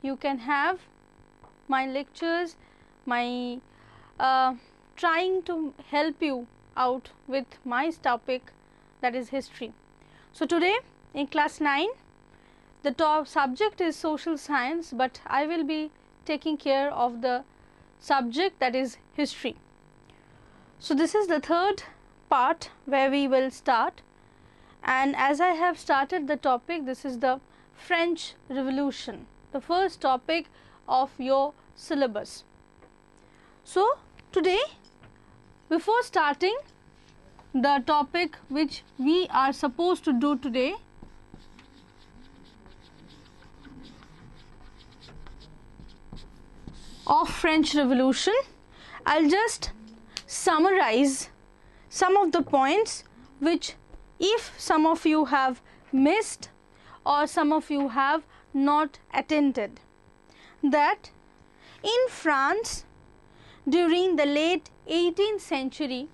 you can have my lectures, my trying to help you out with my topic, that is history. So, today in class 9 the top subject is social science, but I will be taking care of the subject that is history. So, this is the third part where we will start, and as I have started the topic, this is the French Revolution, the first topic of your syllabus. So, today before starting the topic which we are supposed to do today, of French Revolution, I'll just summarize some of the points which if some of you have missed or some of you have not attended. That in France during the late 18th century,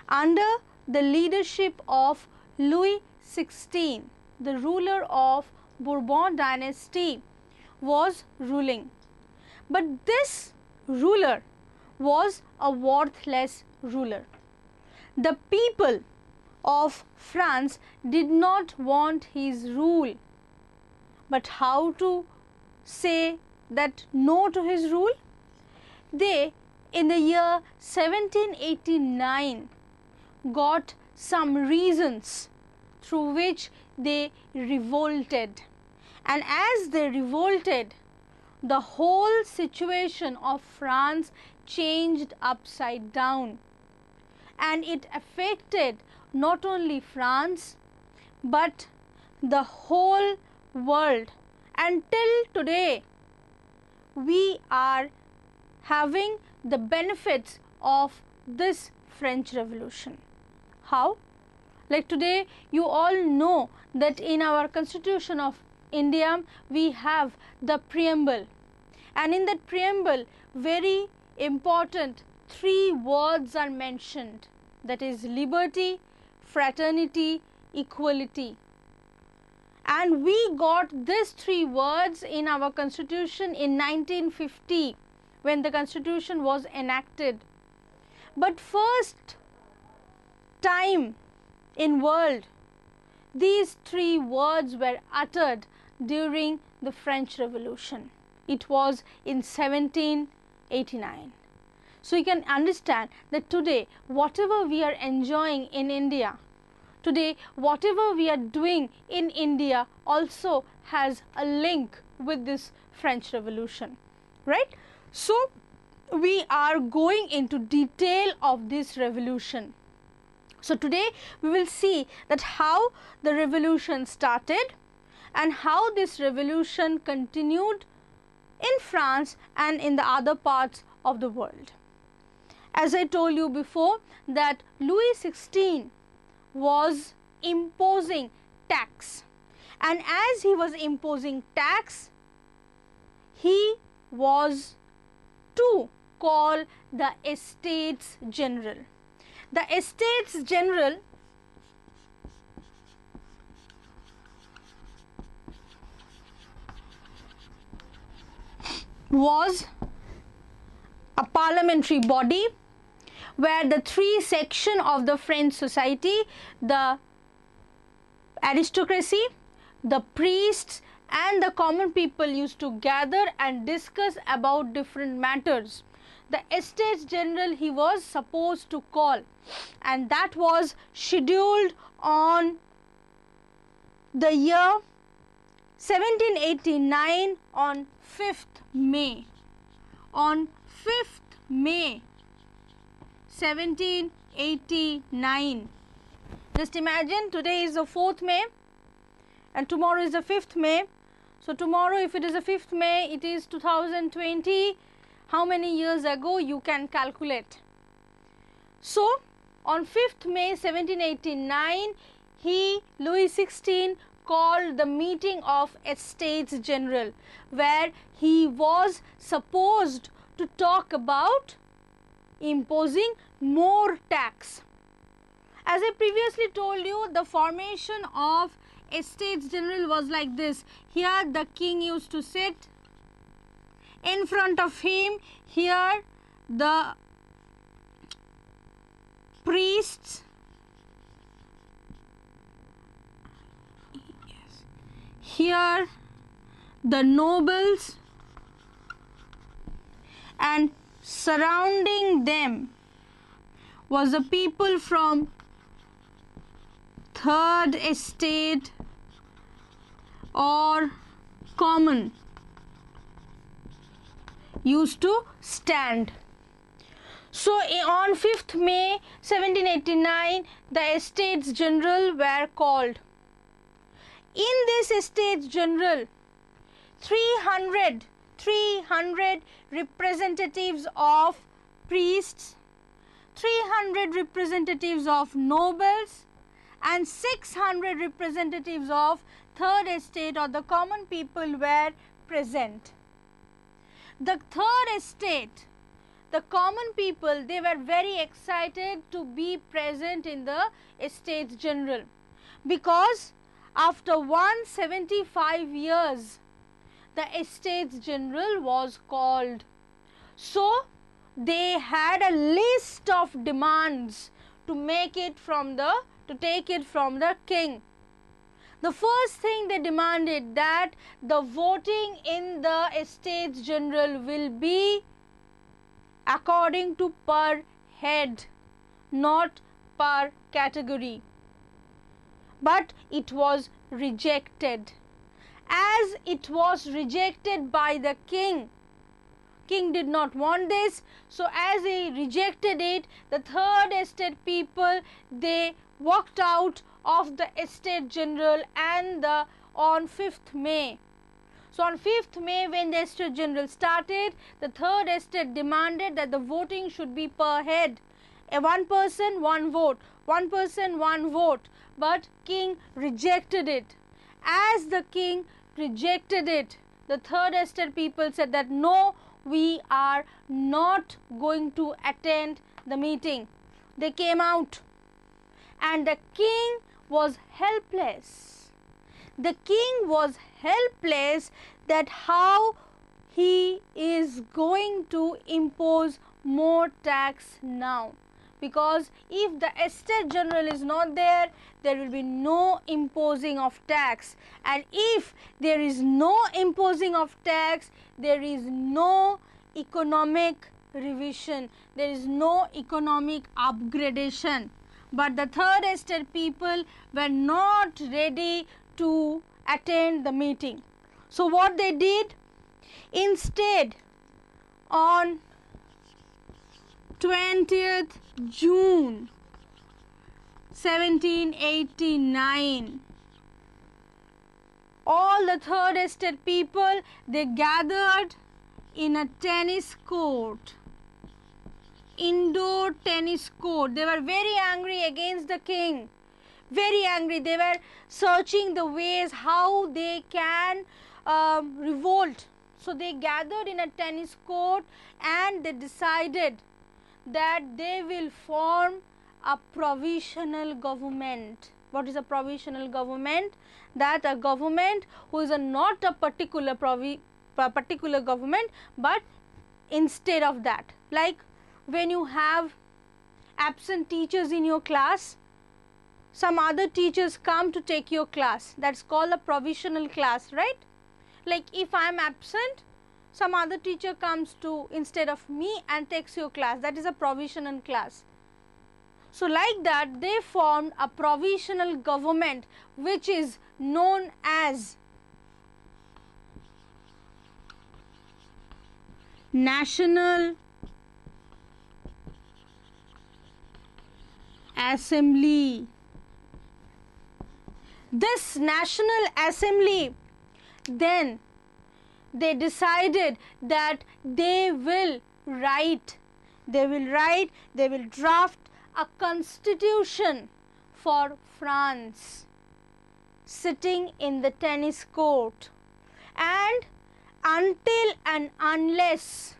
under the leadership of Louis XVI, the ruler of Bourbon dynasty was ruling. But this ruler was a worthless ruler. The people of France did not want his rule. But how to say that no to his rule? They, in the year 1789, got some reasons through which they revolted. And as they revolted, the whole situation of France changed upside down, and it affected not only France but the whole world. Until today we are having the benefits of this French Revolution. How? Like today you all know that in our Constitution of India we have the preamble, and in that preamble very important 3 words are mentioned, that is liberty, fraternity, equality. And we got these 3 words in our Constitution in 1950 when the Constitution was enacted. But first time in world these 3 words were uttered during the French Revolution. It was in 1789. So you can understand that today whatever we are enjoying in India, today whatever we are doing in India also has a link with this French Revolution, right? So we are going into detail of this revolution. So today we will see that how the revolution started and how this revolution continued in France and in the other parts of the world. As I told you before that Louis XVI was imposing tax, and as he was imposing tax, he was to call the Estates General. The Estates General was a parliamentary body where the 3 sections of the French society, the aristocracy, the priests and the common people used to gather and discuss about different matters. The Estates General he was supposed to call, and that was scheduled on the year 1789 on 5th May. On 5th May 1789. Just imagine today is the 4th May and tomorrow is the 5th May. So tomorrow, if it is the 5th May, it is 2020. How many years ago you can calculate? So on 5th May 1789, Louis XVI called the meeting of Estates General, where he was supposed to talk about imposing more tax. As I previously told you, the formation of Estates General was like this. Here the king used to sit In front of him, here the priests, here the nobles, and surrounding them was the people from third estate or common used to stand. So on 5th May 1789, the Estates General were called. In this Estates General, 300 representatives of priests, 300 representatives of nobles, and 600 representatives of third estate or the common people were present. The third estate, the common people, they were very excited to be present in the Estates General, because after 175 years the Estates General was called. So they had a list of demands to take it from the king. The first thing they demanded that the voting in the Estates General will be according to per head, not per category. But it was rejected. As it was rejected by the king, king did not want this, so as he rejected it, the third estate people, they walked out of the Estate General and on 5th May. So on 5th May, when the Estate General started, the third estate demanded that the voting should be per head. One person, one vote. One person, one vote. But king rejected it. As the king rejected it, the third estate people said that no, we are not going to attend the meeting. They came out, and the king was helpless. The king was helpless that how he is going to impose more tax now, because if the Estate General is not there, there will be no imposing of tax, and if there is no imposing of tax, there is no economic revision, there is no economic upgradation. But the third estate people were not ready to attend the meeting. So what they did, instead on 20th June 1789, all the third estate people, they gathered in a tennis court, indoor tennis court. They were very angry against the king, very angry. They were searching the ways how they can revolt. So they gathered in a tennis court and they decided that they will form a provisional government. What is a provisional government? That a government who is not a particular government, but instead of that, like when you have absent teachers in your class, some other teachers come to take your class. That's called a provisional class, right? Like if I am absent, some other teacher comes to instead of me and takes your class. That is a provisional class. So like that, they formed a provisional government which is known as National Assembly. This National Assembly, then they decided that they will draft a constitution for France, sitting in the tennis court, and until and unless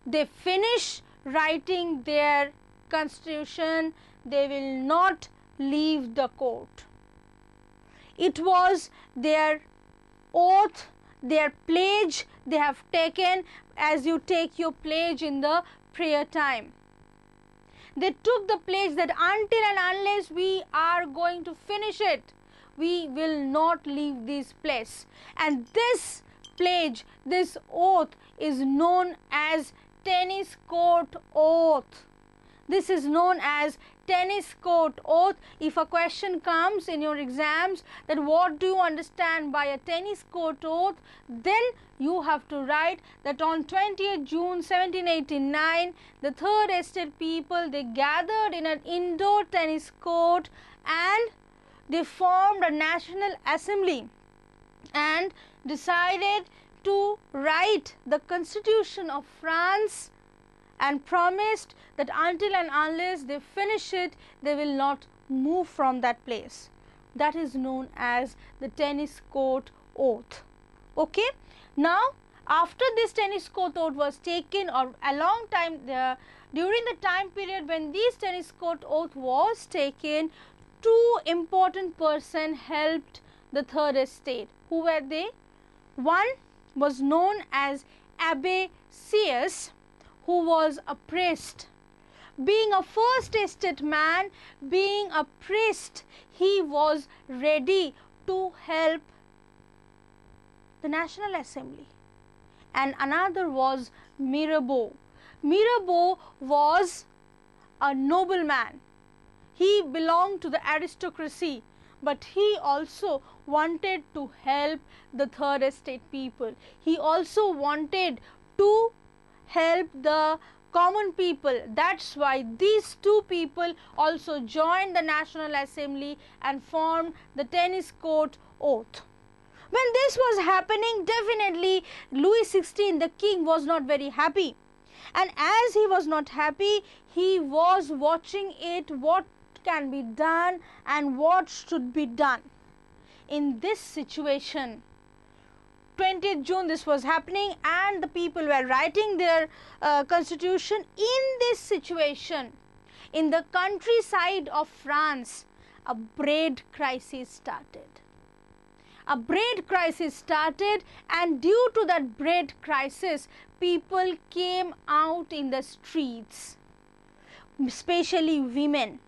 they finish writing their constitution, they will not leave the court. It was their oath their pledge they have taken, as you take your pledge in the prayer time. They took the pledge that until and unless we are going to finish it, we will not leave this place. And this pledge, this oath is known as tennis court oath. This is known as tennis court oath. If a question comes in your exams that what do you understand by a tennis court oath, then you have to write that on 20th June 1789, the Third Estate people, they gathered in an indoor tennis court and they formed a National Assembly and decided to write the Constitution of France and promised that until and unless they finish it, they will not move from that place. That is known as the tennis court oath. Okay. Now, after this tennis court oath was taken, or a long time, during the time period when this tennis court oath was taken, two important persons helped the Third Estate. Who were they? One was known as Abbe Sieyès, who was a priest. Being a first estate man, being a priest, he was ready to help the National Assembly. And another was Mirabeau. Mirabeau was a nobleman. He belonged to the aristocracy, but he also wanted to help the Third Estate people. He also wanted to help the common people. That's why these two people also joined the National Assembly and formed the tennis court oath. When this was happening, definitely Louis XVI, the king, was not very happy. And as he was not happy, he was watching it, what can be done and what should be done. In this situation, 20th June this was happening and the people were writing their constitution. In this situation, in the countryside of France, a bread crisis started. A bread crisis started, and due to that bread crisis, people came out in the streets, especially women.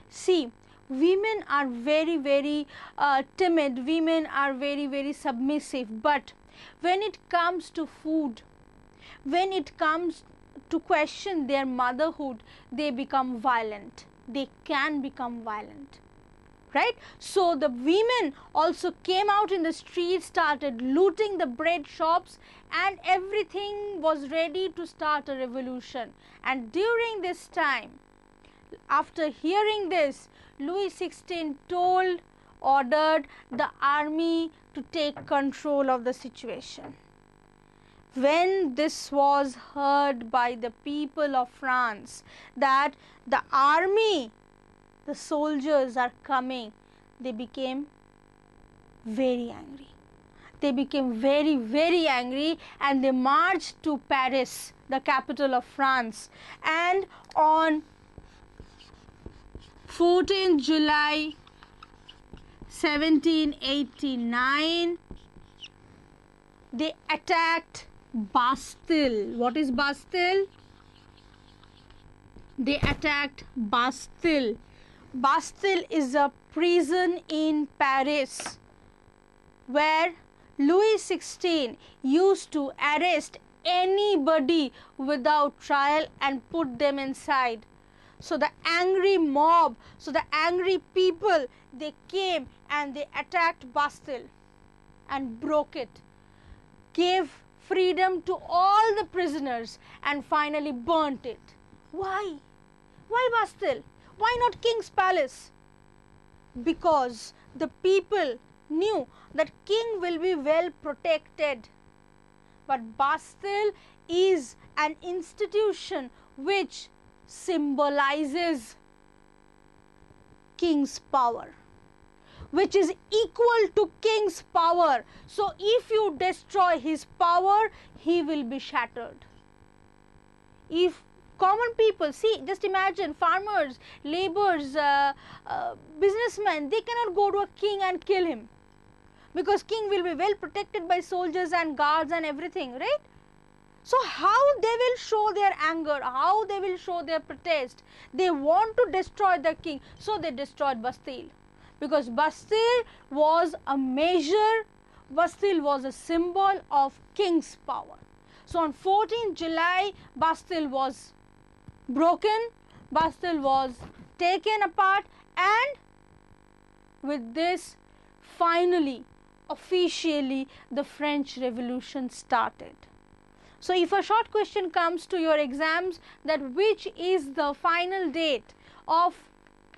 See, women are very timid, women are very submissive, but when it comes to food, when it comes to question their motherhood, they become violent. They can become violent, right? So the women also came out in the streets, started looting the bread shops, and everything was ready to start a revolution. And during this time, after hearing this, Louis XVI ordered the army to take control of the situation. When this was heard by the people of France that the army, the soldiers are coming, they became very angry. They became very angry, and they marched to Paris, the capital of France. And on 14th July 1789, they attacked Bastille. What is Bastille? They attacked Bastille. Bastille is a prison in Paris where Louis XVI used to arrest anybody without trial and put them inside. So the angry mob, so the angry people, they came and they attacked Bastille and broke it, gave freedom to all the prisoners, and finally burnt it. Why? Why Bastille? Why not King's Palace? Because the people knew that king will be well protected. But Bastille is an institution which symbolizes king's power, which is equal to king's power. So if you destroy his power, he will be shattered. If common people, see, just imagine farmers, laborers, businessmen, they cannot go to a king and kill him. because king will be well protected by soldiers and guards and everything, right? So how they will show their anger, how they will show their protest? They want to destroy the king, so they destroyed Bastille, because Bastille was a measure, Bastille was a symbol of king's power. So on 14th July, Bastille was broken, Bastille was taken apart, and with this, finally, officially, the French Revolution started. So if a short question comes to your exams that which is the final date of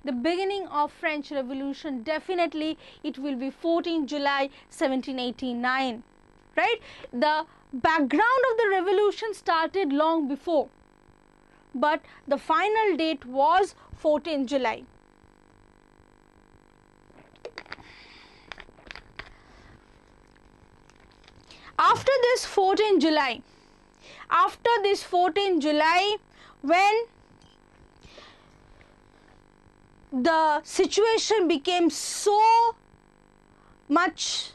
the beginning of French Revolution, definitely it will be 14 July 1789, right? The background of the revolution started long before, but the final date was 14 July. After this 14 July, when the situation became so much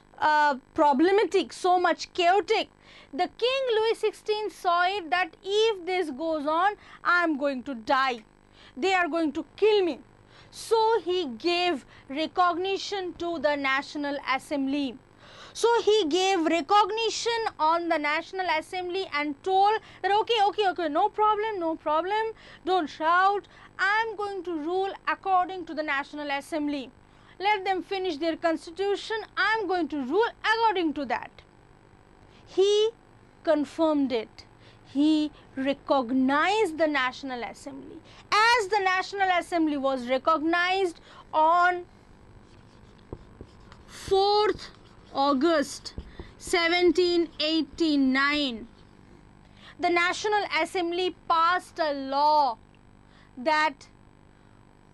problematic, so much chaotic, the King Louis XVI saw it that if this goes on, I am going to die. They are going to kill me. So he gave recognition to the National Assembly. So he gave recognition on the National Assembly and told that okay, no problem, don't shout, I am going to rule according to the National Assembly. Let them finish their constitution, I am going to rule according to that. He confirmed it. He recognized the National Assembly. As the National Assembly was recognized on 4th August 1789, the National Assembly passed a law that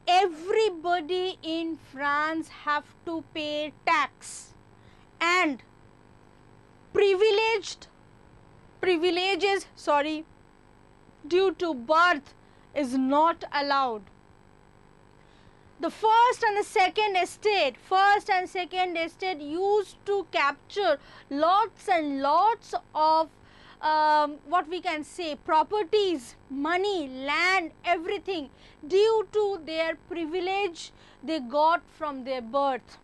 everybody in France have to pay tax, and privileges due to birth is not allowed. The first and second estate used to capture lots and lots of what we can say properties, money, land, everything due to their privilege they got from their birth.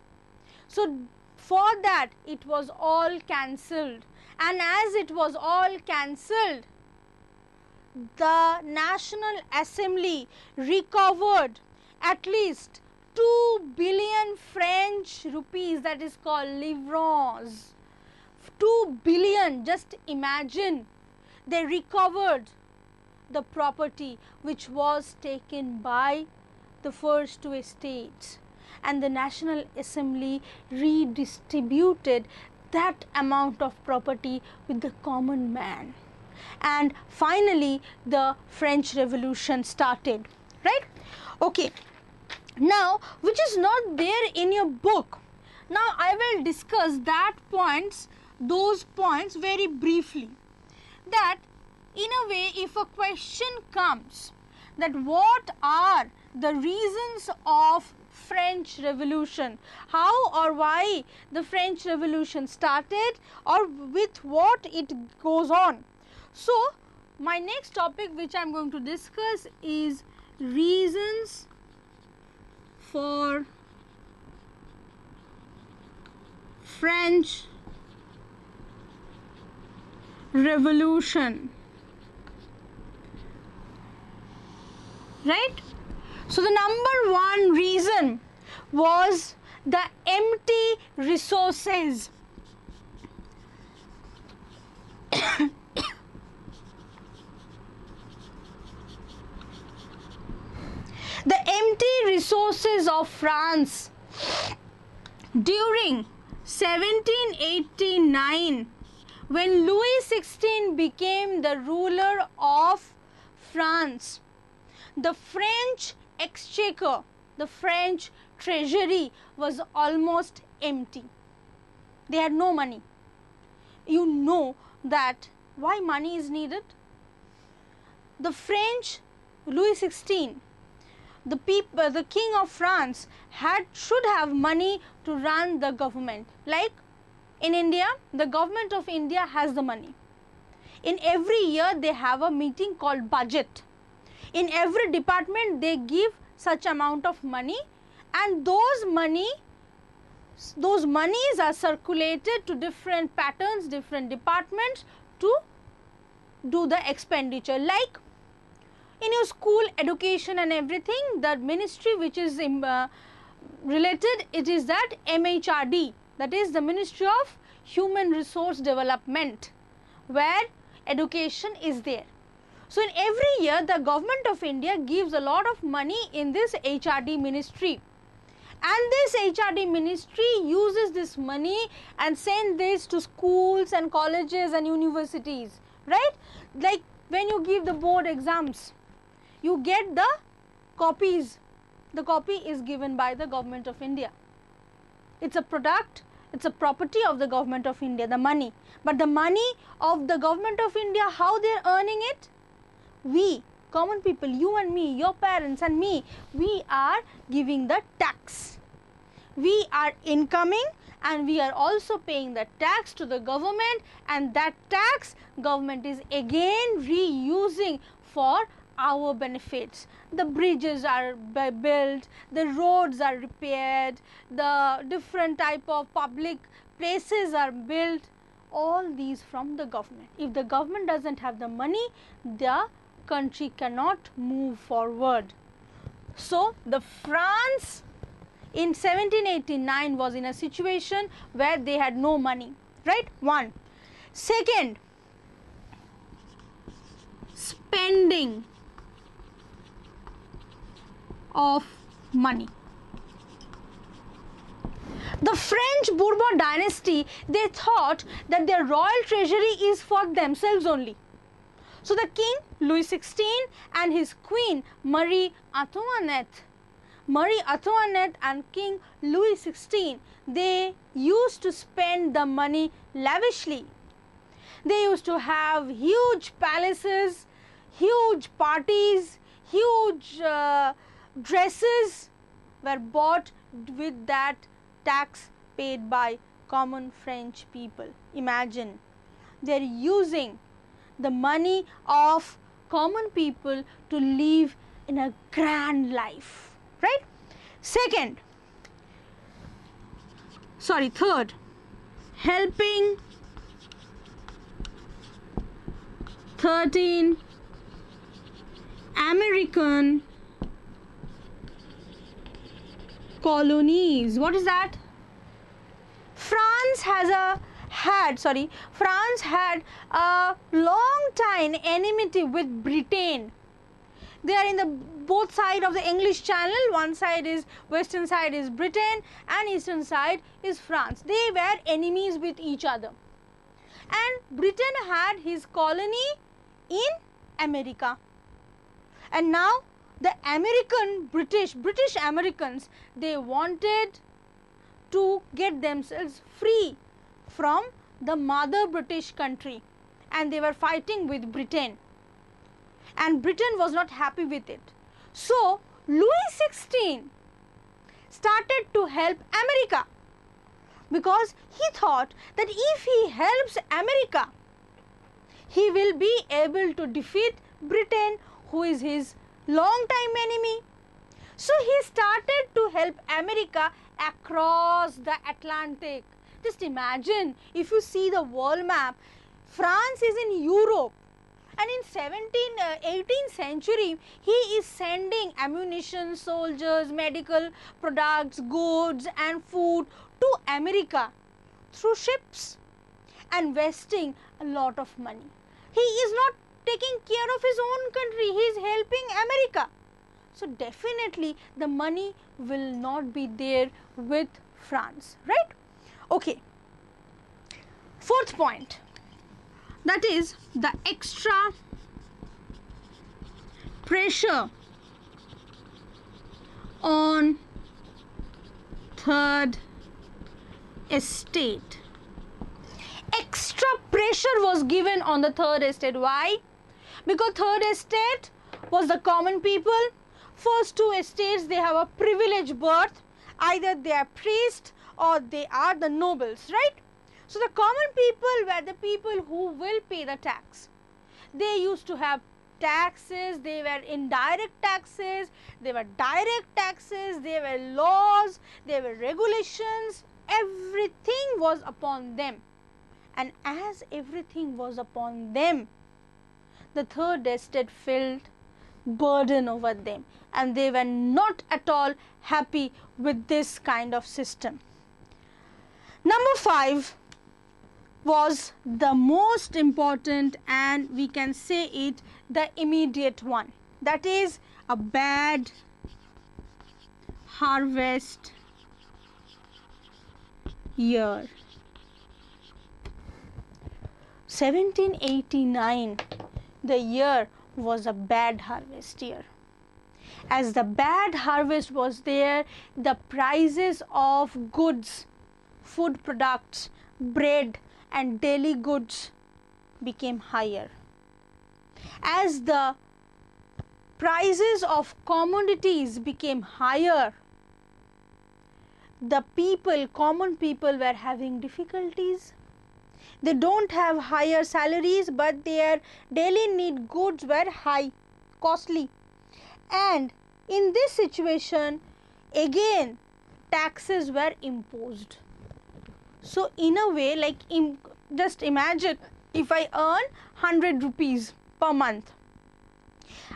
So for that it was all cancelled, and as it was all cancelled, the National Assembly recovered at least 2 billion French rupees, that is called livrons. 2 billion, just imagine, they recovered the property which was taken by the first two estates, and the National Assembly redistributed that amount of property with the common man. And finally the French Revolution started, right? Okay. Now, which is not there in your book. Now, I will discuss those points very briefly. That in a way, if a question comes that what are the reasons of French Revolution, how or why the French Revolution started, or with what it goes on. So, my next topic which I am going to discuss is reasons for French Revolution, right? So the number one reason was the empty resources. The empty resources of France during 1789, when Louis XVI became the ruler of France, the French exchequer, the French treasury was almost empty. They had no money. You know that why money is needed? The French Louis XVI, the king of France should have money to run the government. Like In India, the government of India has the money. In every year, they have a meeting called budget. In every department, they give such amount of money, and those monies are circulated to different patterns, different departments to do the expenditure. Like in your school education and everything, the ministry which is related, it is that MHRD, that is the Ministry of Human Resource Development, where education is there. So in every year, the government of India gives a lot of money in this HRD ministry, and this HRD ministry uses this money and send this to schools and colleges and universities, right? Like when you give the board exams, you get the copies. The copy is given by the government of India. It's a product, it's a property of the government of India, the money. But the money of the government of India, how they are earning it? We, common people, you and me, your parents and me, we are giving the tax. We are incoming and we are also paying the tax to the government, and that tax government is again reusing for our benefits. The bridges are built, the roads are repaired, the different type of public places are built, all these from the government. If the government doesn't have the money, the country cannot move forward. So the France in 1789 was in a situation where they had no money, right? One. Second, spending of money. The French Bourbon dynasty, they thought that their royal treasury is for themselves only. So the king Louis XVI and his queen Marie Antoinette and King Louis XVI, they used to spend the money lavishly. They used to have huge palaces, huge parties, huge dresses were bought with that tax paid by common French people. Imagine, they are using the money of common people to live in a grand life, right? Third, helping 13 American colonies. What is that? France had a long time enmity with Britain. They are in the both side of the English Channel. One side is, western side is Britain and eastern side is France. They were enemies with each other. And Britain had his colony in America. And now the British Americans, they wanted to get themselves free from the mother British country, and they were fighting with Britain, and Britain was not happy with it. So Louis XVI started to help America, because he thought that if he helps America, he will be able to defeat Britain, who is his long-time enemy. So he started to help America across the Atlantic. Just imagine, if you see the world map, France is in Europe, and in 18th century, he is sending ammunition, soldiers, medical products, goods and food to America through ships and investing a lot of money. He is not taking care of his own country, he is helping America. So definitely the money will not be there with France, right? Okay. Fourth point, that is the extra pressure on third estate. Extra pressure was given on the third estate. Why? Because third estate was the common people. First two estates, they have a privileged birth. Either they are priests or they are the nobles, right? So the common people were the people who will pay the tax. They used to have taxes, they were indirect taxes, they were direct taxes, they were laws, they were regulations, everything was upon them. And as everything was upon them, the third estate felt burden over them, and they were not at all happy with this kind of system. Number 5 was the most important, and we can say it the immediate one, that is a bad harvest year. 1789, the year was a bad harvest year. As the bad harvest was there, the prices of goods, food products, bread and daily goods became higher. As the prices of commodities became higher, the people, common people were having difficulties. They don't have higher salaries, but their daily need goods were high, costly. And in this situation, again, taxes were imposed. So in a way, like just imagine if I earn 100 rupees per month,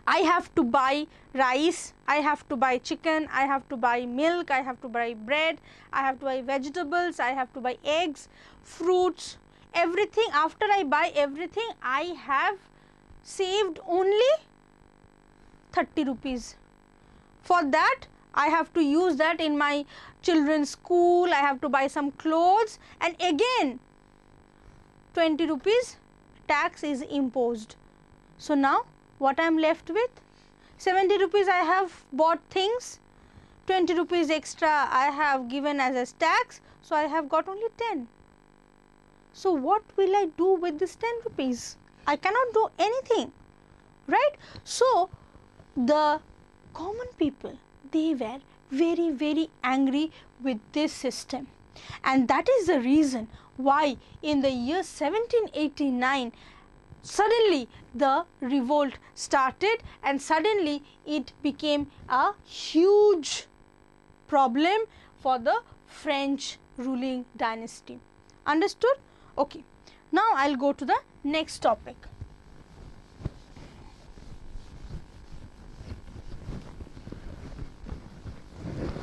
I have to buy rice, I have to buy chicken, I have to buy milk, I have to buy bread, I have to buy vegetables, I have to buy eggs, fruits, everything. After I buy everything, I have saved only 30 rupees. For that, I have to use that in my children's school, I have to buy some clothes, and again 20 rupees tax is imposed. So now what I am left with? 70 rupees I have bought things, 20 rupees extra I have given as a tax, so I have got only 10. So what will I do with this 10 rupees? I cannot do anything, right? So the common people, they were very, very angry with this system, and that is the reason why in the year 1789 suddenly the revolt started, and suddenly it became a huge problem for the French ruling dynasty. Understood? Okay. Now I will go to the next topic.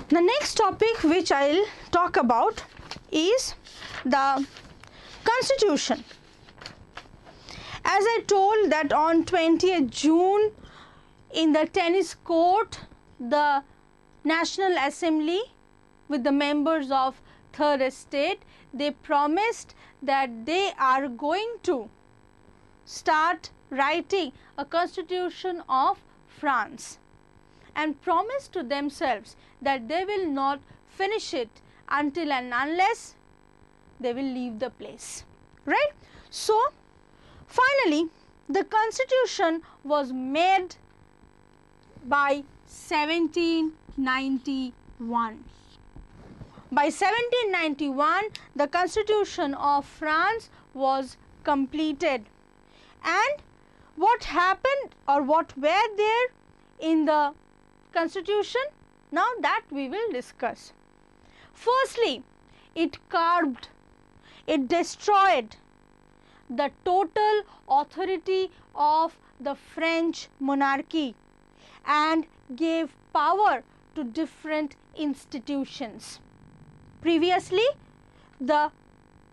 The next topic which I will talk about is the Constitution. As I told that on 20th June in the tennis court, the National Assembly with the members of Third Estate, they promised that they are going to start writing a constitution of France, and promised to themselves that they will not finish it until and unless they will leave the place, right? So finally the constitution was made by 1791. By 1791 the constitution of France was completed, and what happened or what were there in the constitution, now that we will discuss. Firstly, it curbed, it destroyed the total authority of the French monarchy and gave power to different institutions. Previously, the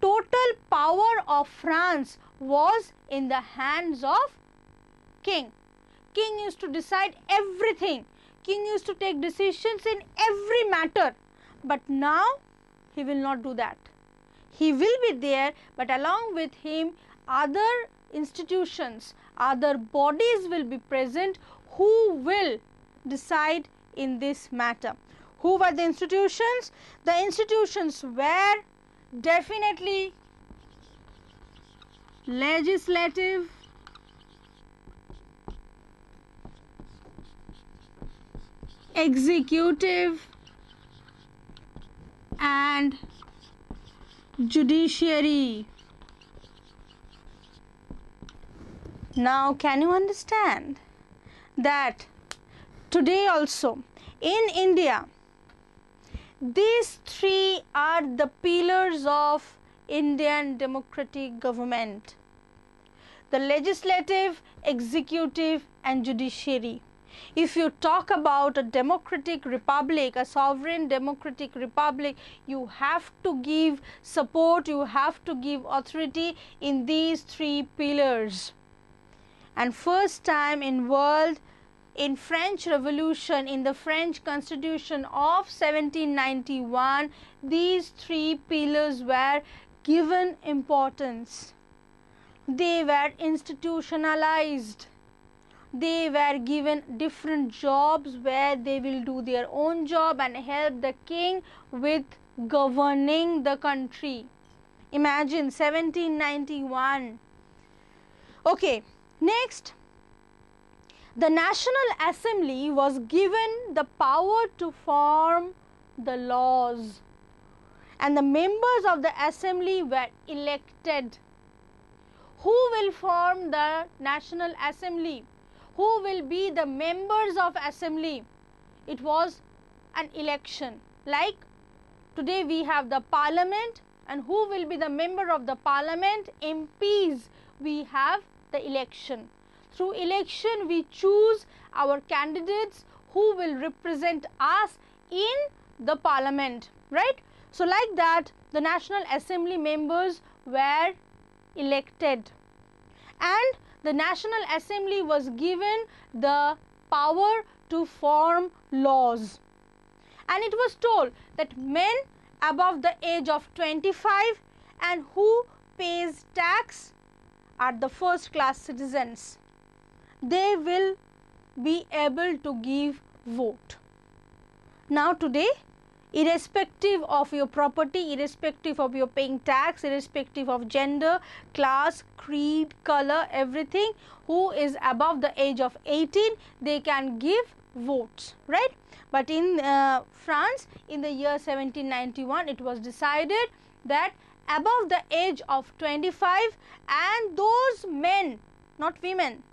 total power of France was in the hands of king. King used to decide everything. King used to take decisions in every matter, but now he will not do that. He will be there, but along with him other institutions, other bodies will be present who will decide in this matter. Who were the institutions? The institutions were definitely legislative, executive and judiciary. Now can you understand that today also in India these three are the pillars of Indian democratic government: the legislative, executive and judiciary. If you talk about a democratic republic, a sovereign democratic republic, you have to give support, you have to give authority in these three pillars. And first time in world, in French Revolution, in the French Constitution of 1791, these three pillars were given importance. They were institutionalized. They were given different jobs where they will do their own job and help the king with governing the country. Imagine 1791. Okay, next, the National Assembly was given the power to form the laws, and the members of the assembly were elected. Who will form the National Assembly? Who will be the members of assembly? It was an election. Like today we have the parliament, and who will be the member of the parliament? MPs. We have the election. Through election we choose our candidates who will represent us in the parliament, right? So like that the National Assembly members were elected, and the National Assembly was given the power to form laws, and it was told that men above the age of 25 and who pays tax are the first class citizens. They will be able to give vote. Now today, irrespective of your property, irrespective of your paying tax, irrespective of gender, class, creed, color, everything, who is above the age of 18, they can give votes, right? But in France, in the year 1791, it was decided that above the age of 25 and those men, not women,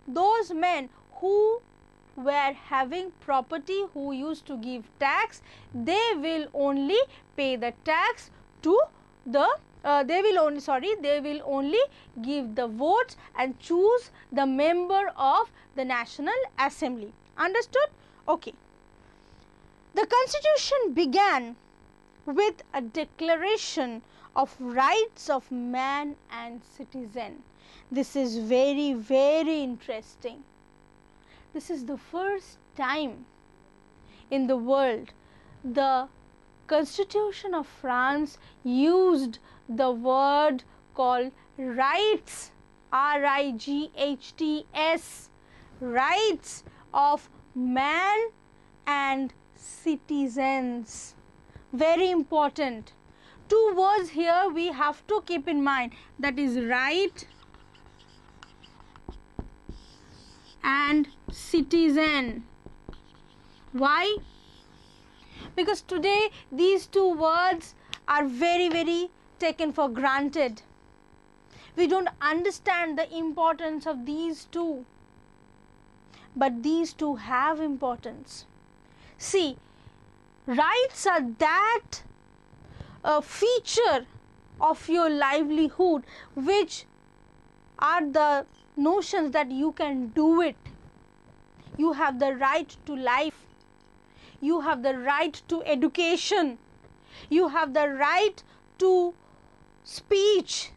those men who were having property, who used to give tax, they will only pay the tax to the they will only give the votes and choose the member of the National Assembly. Understood? Okay. The Constitution began with a declaration of rights of man and citizen. This is very, very interesting. This is the first time in the world the Constitution of France used the word called rights, R-I-G-H-T-S, rights of man and citizens. Very important. Two words here we have to keep in mind, that is right and citizen. Why? Because today these two words are very, very taken for granted. We don't understand the importance of these two, but these two have importance. See, rights are that feature of your livelihood which are the notions that you can do it. You have the right to life. You have the right to education. You have the right to speech.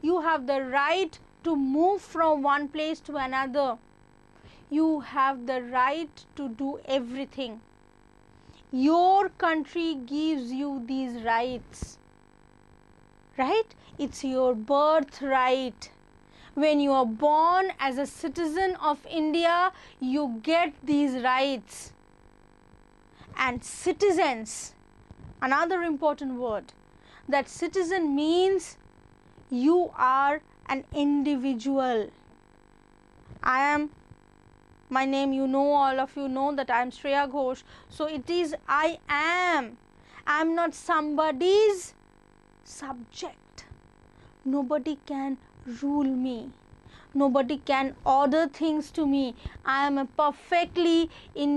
You have the right to move from one place to another. You have the right to do everything. Your country gives you these rights, right? It's your birthright. When you are born as a citizen of India, you get these rights. And citizens, another important word, that citizen means you are an individual. My name, you know, all of you know that I am Shreya Ghosh. So it is I am. I am not somebody's subject. Nobody can rule me. Nobody can order things to me. I am a perfectly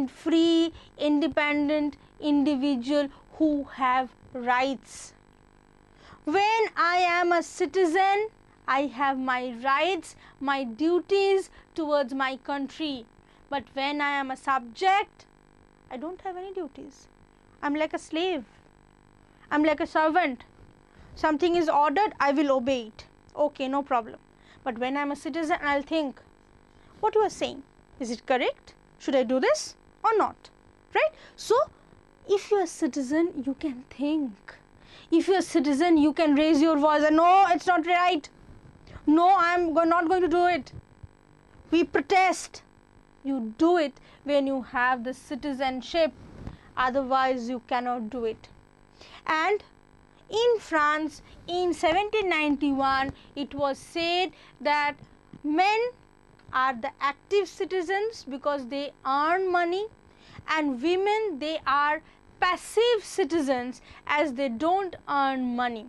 free, independent individual who have rights. When I am a citizen, I have my rights, my duties towards my country. But when I am a subject, I don't have any duties. I'm like a slave. I'm like a servant. Something is ordered, I will obey it. Okay, no problem. But when I'm a citizen, I'll think, what you are saying, is it correct? Should I do this or not? Right? So, if you're a citizen, you can think. If you're a citizen, you can raise your voice and no, it's not right. No, I'm not going to do it. We protest. You do it when you have the citizenship. Otherwise, you cannot do it. And in France, in 1791, it was said that men are the active citizens because they earn money, and women, they are passive citizens as they don't earn money.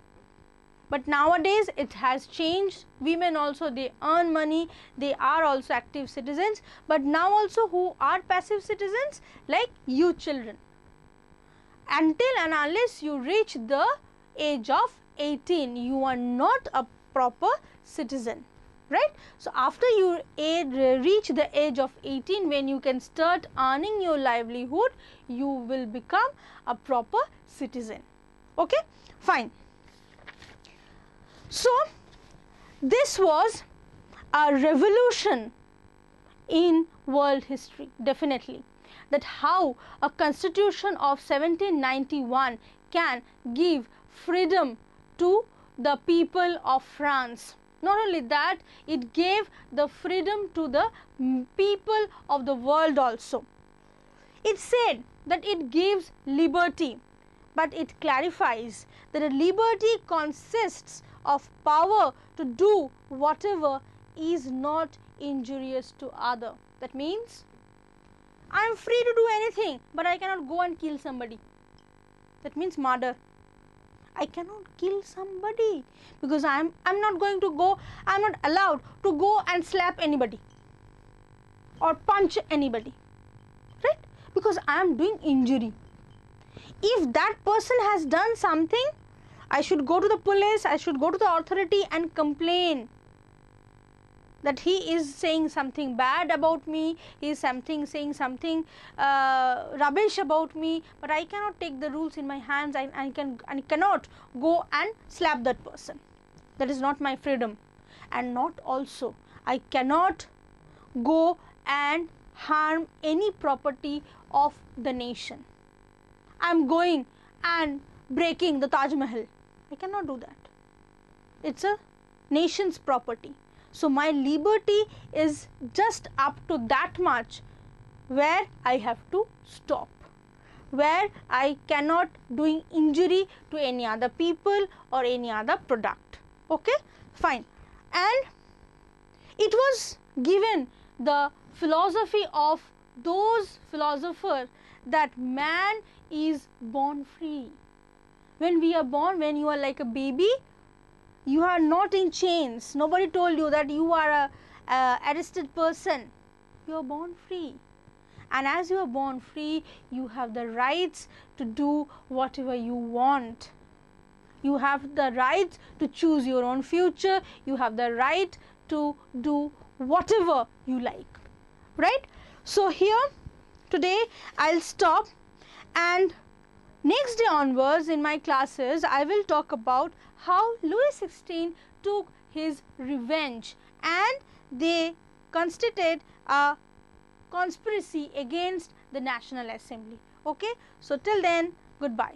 But nowadays it has changed. Women also, they earn money, they are also active citizens. But now also, who are passive citizens? Like you children. Until and unless you reach the age of 18, you are not a proper citizen, right? So, after you reach the age of 18, when you can start earning your livelihood, you will become a proper citizen. Okay, fine. So, this was a revolution in world history, definitely, that how a constitution of 1791 can give freedom to the people of France. Not only that, it gave the freedom to the people of the world also. It said that it gives liberty, but it clarifies that a liberty consists of power to do whatever is not injurious to other. That means I am free to do anything, but I cannot go and kill somebody. That means murder. I cannot kill somebody because I'm not going to go, I'm not allowed to go and slap anybody or punch anybody, right? Because I am doing injury. If that person has done something, I should go to the police, I should go to the authority and complain that he is saying something bad about me, he is saying something rubbish about me, but I cannot take the rules in my hands. I cannot go and slap that person. That is not my freedom. And not also, I cannot go and harm any property of the nation. I am going and breaking the Taj Mahal. I cannot do that. It's a nation's property. So, my liberty is just up to that much where I have to stop, where I cannot doing injury to any other people or any other product. Okay, fine. And it was given the philosophy of those philosophers that man is born free. When we are born, when you are like a baby, you are not in chains. Nobody told you that you are a arrested person. You are born free. And as you are born free, you have the rights to do whatever you want. You have the right to choose your own future. You have the right to do whatever you like. Right? So, here today I will stop, and next day onwards in my classes I will talk about how Louis XVI took his revenge and they constituted a conspiracy against the National Assembly. Okay? So, till then, goodbye.